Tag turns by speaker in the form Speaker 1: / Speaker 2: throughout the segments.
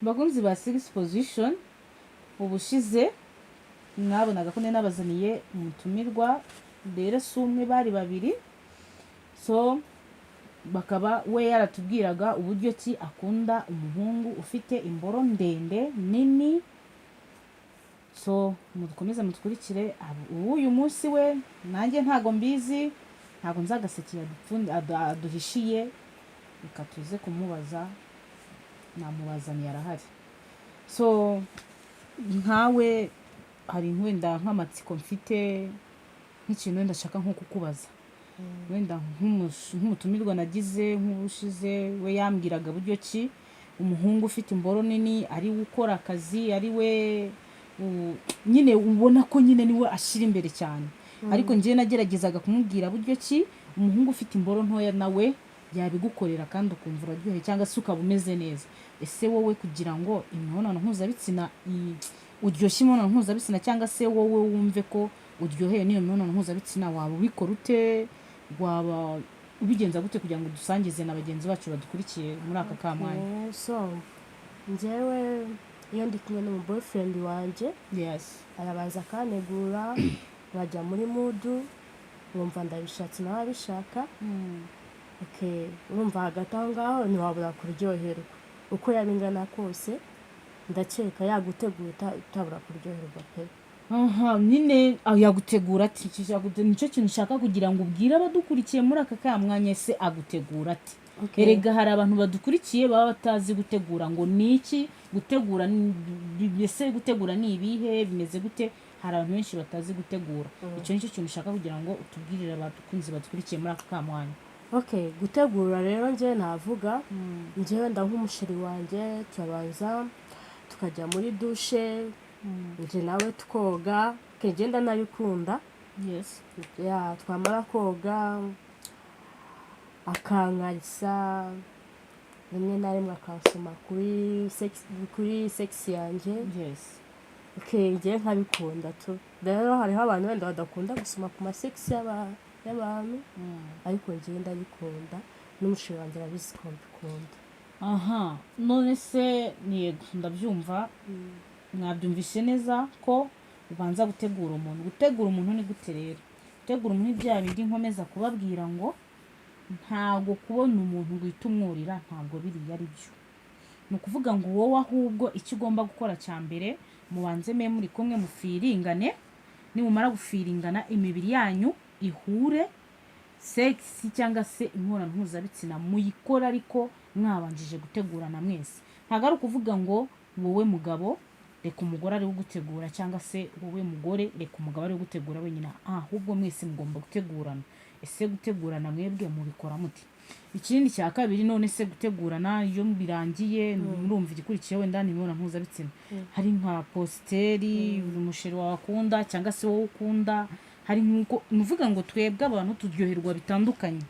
Speaker 1: bakunzi ba six position ubushize mwabonaga ko nabazaniye umutumirwa rero si umwe bari babiri, so bakaba we yaratubwiraga uburyo ki akunda umuhungu ufite imboro ndende nini. So mukomeze mutukurikire uyu munsi we nanjye ntago mbizi, ntago nzagasekera aduhishiye, reka tuze kumubaza, namubazaniye arahari. So nkawe hari wenda nk'amatsiko mfite nk'ikintu wenda ashaka nko kukubaza, wenda nk'umutumirwa nagize nk'ubushize we yambwiraga buryo ki umuhungu ufite imboro nini ari we ukora akazi, ari we nyine ubona ko nyine niwe ashyira imbere cyane. Ariko njye nageragezaga kumubwira buryo ki umuhungu ufite imboro ntoya nawe yabigukorera kandi ukumva uraryoheye cyangwa se ukaba umeze neza. Ese wowe kugira ngo imibonano mpuzabitsina uryoshye imibonano mpuzabitsina cyangwa se wowe wumve ko uryoheye n'iyo mibonano mpuzabitsina, waba ubikora ute, waba ubigenza gute kugira ngo dusangize na bagenzi bacu badukurikiye muri aka kamwanya?
Speaker 2: So njyewe iyo ndi kumwe n'umu boyfriend wanjye
Speaker 1: Yes.
Speaker 2: arabanza akanegura bajya muri mudu, wumva ndabishatse nawe abishaka. Urumva hagati aho ngaho ntiwabura kuryoherwa, uko yaba ingana kose ndakeka yagutegura utabura kuryoherwa pe.
Speaker 1: Nyine yagutegura ati, nicyo kintu ushaka kugira ngo ubwire abadukurikiye muri aka kamwanya. Se agutegura ati? Erega hari abantu badukurikiye baba batazi gutegura, ngo ni iki gutegura, ese gutegura ni ibihe, bimeze gute? Hari abantu benshi batazi gutegura. Icyo nicyo kintu ushaka kugira ngo utubwirire abakunzi badukurikiye muri aka kamwanya.
Speaker 2: Gutegura rero njye navuga, njyewe nda nk'umusheri wanjye turabanza tukajya muri dushe, njye nawe tukoga, ngenda nabikunda.
Speaker 1: Yes.
Speaker 2: Twamara koga akankarisa, rimwe na rimwe akansoma kuri sex yanjye.
Speaker 1: Yes.
Speaker 2: Njye nkabikunda tu. Rero hariho abantu wenda badakunda gusoma ku masex y'abantu, ariko njye ndabikunda, n'umusheri wanjye arabizi ko mbikunda.
Speaker 1: None se ndabyumva, mwabyumvise neza ko ubanza gutegura umuntu. Gutegura umuntu ni gute rero? Gutegura umuntu bya bindi nkomeza kubabwira ngo ntago kubona umuntu guhita umwurira, ntago biriya ari byo. Ni ukuvuga ngo wowe ahubwo icyo ugomba gukora cya mbere, mubanze muri kumwe mufiringane, nimumara gufiringana imibiri yanyu ihure, sex cyangwa se imibonano mpuzabitsina muyikora ariko mwabanjije gutegurana mwese. Ntago ari ukuvuga ngo wowe mugabo reka umugore ari gutegura, cyangwa se wowe mugore reka umugabo ari gutegura wenyine, ahubwo mwese mugomba gutegurana. Ese gutegurana mwebwe mubikora muti? Ikindi cya kabiri, none se gutegurana iyo birangiye murumva igikurikiye wenda ni imibonano mpuzabitsina, hari nka posteri umusheri wawe akunda cyangwa se wowe ukunda, hari nkuko nuvuga ngo twebwe abantu turyoherwa bitandukanye.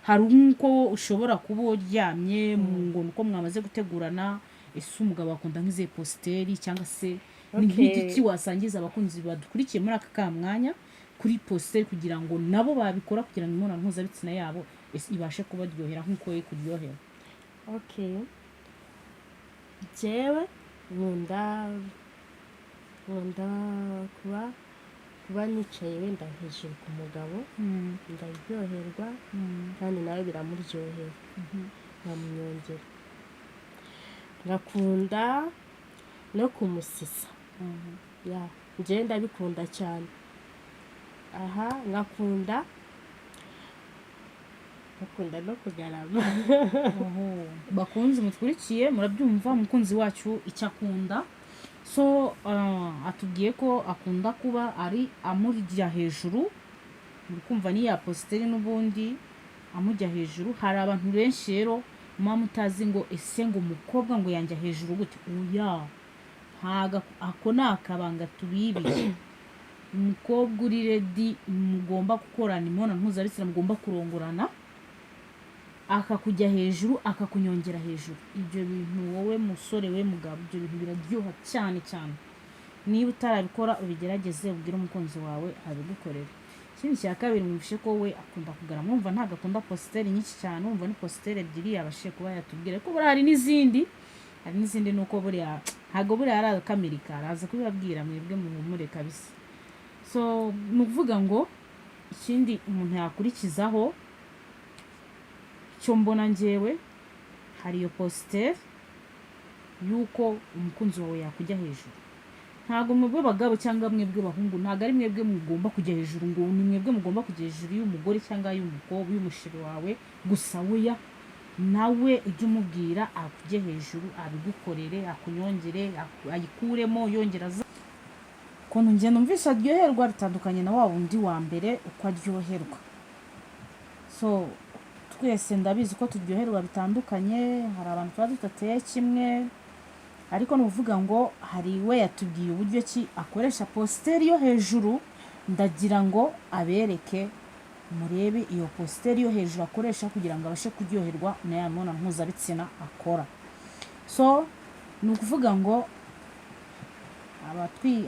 Speaker 1: Hari nkuko ushobora kuba uryamye ngo nuko mwamaze gutegurana, ese umugabo akunda nk'ize posteri cyangwa se ni nk'igiki wasangiza abakunzi badukurikiye muri aka kamwanya kuri posteri kugira ngo nabo babikora kugira ngo imibonano mpuzabitsina yabo ibashe kubaryohera nk'uko we kuryohera?
Speaker 2: Njyewe nkunda kuba nicaye wenda hejuru ku mugabo, ndaryoherwa kandi nawe biramuryohera, nkamunyongera. Ngakunda no kumusisa, njyewe ndabikunda cyane. Ngakunda no kugarama.
Speaker 1: Bakunzi mutwurikiye murabyumva umukunzi wacu icyo akunda. So atubwiye ko akunda kuba ari amurya hejuru, muri kumva ni ya posteri n'ubundi amujya hejuru. Hari abantu benshi rero muba mutazi ngo ese ngo umukobwa ngo yanjya hejuru gute? Ako ni akabanga tubibiye. Umukobwa uri ready, mugomba gukorana imibonano mpuzabitsina, mugomba kurongorana, akakujya hejuru akakunyongera hejuru. Ibyo bintu wowe musore we mugabo, ibyo bintu biraryoha cyane cyane. Niba utarabikora ubigerageze, ubwire umukunzi wawe abigukorera. Ikindi cya kabiri, mwumvishe ko we akunda kugarama. Mwumva ntago akunda posteri nyinshi cyane, mwumva ni posteri ebyiri yabashije kuba yatubwira ko hari n'izindi hari n'izindi nuko buriya ntabwo buriya ari akamirika araza kubibabwira mwebwe muhumure kabisa. So ni ukuvuga ngo ikindi umuntu yakurikizaho cyo mbona njyewe hari iyo positeri yuko umukunzi wawe yakujya hejuru. Ntabwo mwebwe bagabo cyangwa mwebwe bahungu, ntabwo ari mwebwe mugomba kujya hejuru, ngo ni mwebwe mugomba kujya hejuru y'umugore cyangwa y'umukobwa y'umushiri wawe gusa. weya nawe ujye umubwira akujye hejuru, abigukorere, akunyongere, ayikuremo yongera aza. Ukuntu njye numvise aryoherwa bitandukanye na wa wundi wa mbere uko aryoherwa. So twese ndabizi ko turyoherwa bitandukanye, hari abantu tuba tutateye kimwe, ariko ni ukuvuga ngo hari we yatubwiye uburyo ki akoresha positeri yo hejuru. Ndagira ngo abereke, murebe iyo positeri yo hejuru akoresha kugira ngo abashe kuryoherwa na ya mibonano mpuzabitsina akora. So ni ukuvuga ngo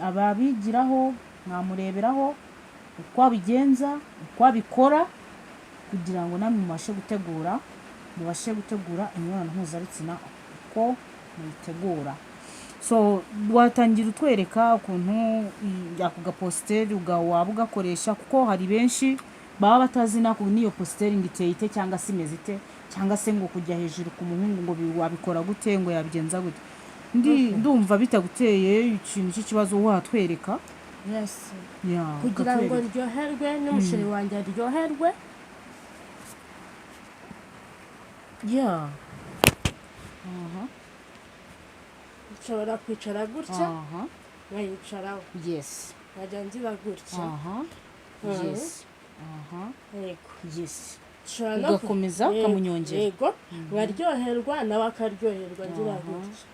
Speaker 1: ababigiraho mwamureberaho uko abigenza, uko abikora, kugira ngo namwe mubashe gutegura imibonano mpuzabitsina uko muyitegura. So watangira utwereka ukuntu ako gapositeri waba ugakoresha, kuko hari benshi baba batazi n'iyo positeri ngo iteye ite cyangwa se imeze ite, cyangwa se ngo kujya hejuru ku muhungu ngo wabikora gute, ngo yabigenza gute. Ndumva bitaguteye ikintu cy'ikibazo watwereka.
Speaker 2: Yes. Kugira ngo ryoherwe n'umusheri wanjye aryoherwe. Nshobora kwicara gutya, nkayicaraho.
Speaker 1: Yes.
Speaker 2: Nkajya ngira gutya.
Speaker 1: Yes. Yes.
Speaker 2: Ushobora
Speaker 1: ugakomeza ukamunyongera.
Speaker 2: Yego. Nkaryoherwa nawe akaryoherwa ngira gutya.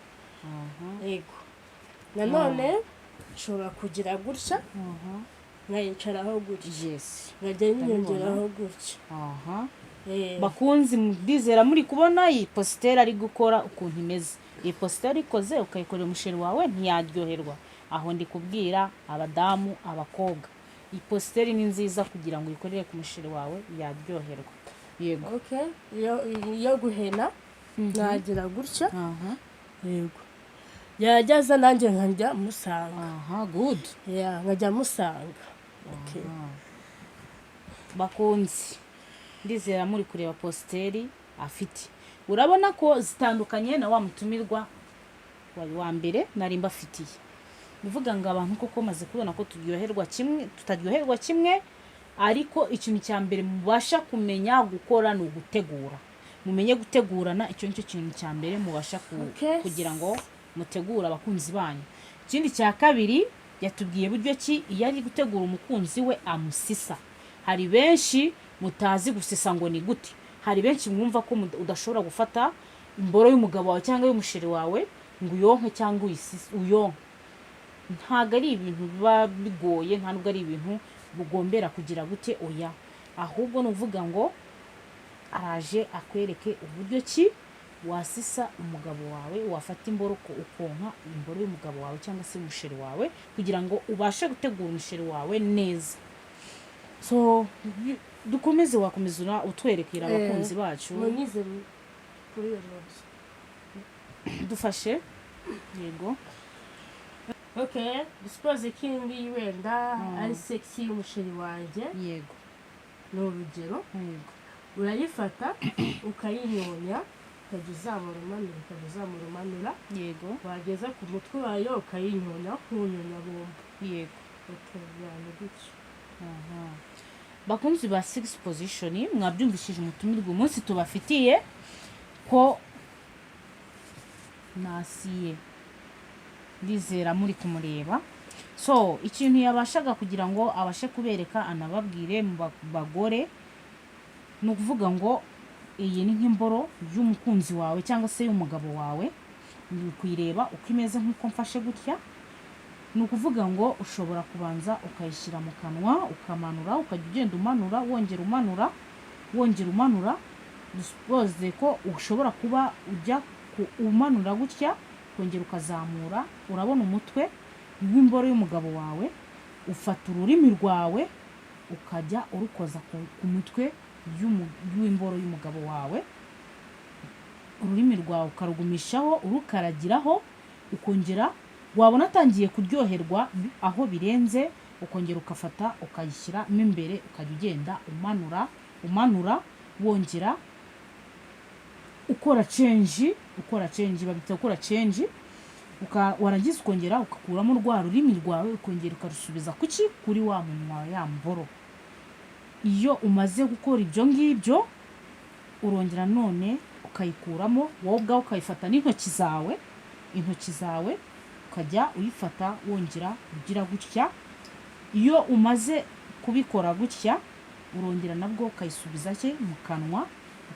Speaker 2: Yego. Nanone nshobora kugira gutya, nkayicaraho gutya.
Speaker 1: Yes.
Speaker 2: Nkajya nyongeraho gutya.
Speaker 1: Bakunzi ndizera muri kubona iyi positeri ari gukora ukuntu imeze. Iyi positeri ikoze ukayikorera umusheri wawe ntiyaryoherwa. Aho ndi kubwira abadamu, abakobwa, iyi positeri ni nziza kugira ngo uyikorere ku musheri wawe yaryoherwa. Yego.
Speaker 2: Okay. Iyo guhena nagira gutya. Yego. Yajyaza nanjye nkajya musanga.
Speaker 1: Good.
Speaker 2: Nkajya musanga. Okay.
Speaker 1: Bakunzi ndizera muri kureba positeri afite. Urabona ko zitandukanye na wa mutumirwa wa mbere nari mbafitiye. Bivuga ngo abantu koko maze kubona ko tutaryoherwa kimwe, ariko ikintu cya mbere mubasha kumenya gukora ni ugutegura. Mumenye gutegurana, icyo nicyo kintu cya mbere mubasha kugira ngo mutegura abakunzi banyu. Ikindi cya kabiri yatubwiye buryo ki iyo ari gutegura umukunzi we amusisa. Hari benshi mutazi gusisa ngo ni gute. Hari benshi mwumva ko udashobora gufata imboro y'umugabo wawe cyangwa y'umusheri wawe ngo uyonke cyangwa uyonke. Ntabwo ari ibintu biba bigoye, ntabwo ari ibintu bugombera kugira gute, oya. Ahubwo ni uvuga ngo araje akwereke uburyo ki wasisa umugabo wawe, wafata imboro ukonka imboro y'umugabo wawe cyangwa se umusheri wawe, kugira ngo ubashe gutegura umusheri wawe neza. So dukomeze, wakomeza utwerekera abakunzi bacu.
Speaker 2: Munize kuri iyo
Speaker 1: dufashe. Yego.
Speaker 2: Okay, suppose kingi wenda ari sexy y'umusheri wanjye.
Speaker 1: Yego.
Speaker 2: Ni urugero.
Speaker 1: Yego.
Speaker 2: Urayifata ukayinyonya, ukajya uzamurumanura.
Speaker 1: Yego.
Speaker 2: Wageza ku mutwe wayo ukayinyonya, kunyonya bomba.
Speaker 1: Yego.
Speaker 2: Okay, yani gutyo.
Speaker 1: Bakunzi ba 6 position, mwabyumvishije umutumirwa umunsi tubafitiye ko nasiye. Ndizera muri kumureba. So ikintu yabashaga kugira ngo abashe kubereka anababwire mu bagore, ni ukuvuga ngo iyi ni nk'imboro y'umukunzi wawe cyangwa se y'umugabo wawe. Ni kuyireba uko imeze nk'uko mfashe gutya. Ni ukuvuga ngo ushobora kubanza ukayishyira mu kanwa, ukamanura, ukajya ugenda umanura, wongera umanura. Dusupoze ko ushobora kuba ujya umanura gutya, kongera ukazamura. Urabona umutwe w'imboro y'umugabo wawe, ufata ururimi rwawe ukajya urukoza ku mutwe w'imboro y'umugabo wawe. ururimi rwawe ukarugumishaho urukaragiraho, ukongera wabona atangiye kuryoherwa aho birenze, ukongera ukafata ukayishyira mo imbere, ukajya ugenda umanura wongera ukora change babita ukora change, warangiza ukongera ukakuramo rwa rurimi rwawe, ukongera ukarusubiza kuri wa munwa ya mboro. Iyo umaze gukora ibyo ngibyo urongera none ukayikuramo, wowe ubwawe ukayifata n'intoki zawe ukajya uyifata wongera ugira gutya. Iyo umaze kubikora gutya urongera nabwo ukayisubiza mu kanwa,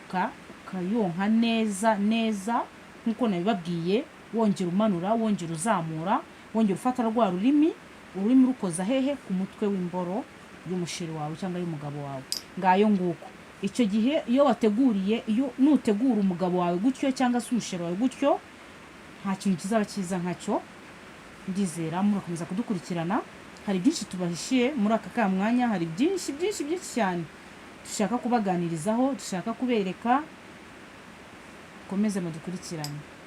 Speaker 1: ukayonka neza nk'uko nabibabwiye, wongera umanura, wongera uzamura, wongera ufata rwa ururimi rukoza hehe ku mutwe w'imboro y'umusheri wawe cyangwa y'umugabo wawe. Ngayo nguko icyo gihe iyo nutegura umugabo wawe gutyo cyangwa se umusheri wawe gutyo, nta kintu kizaba cyiza nkacyo. Ndizera murakomeza kudukurikirana, hari byinshi tubahishiye muri aka kamwanya, hari byinshi cyane dushaka kubaganirizaho, dushaka kubereka. Komeze mudukurikirane.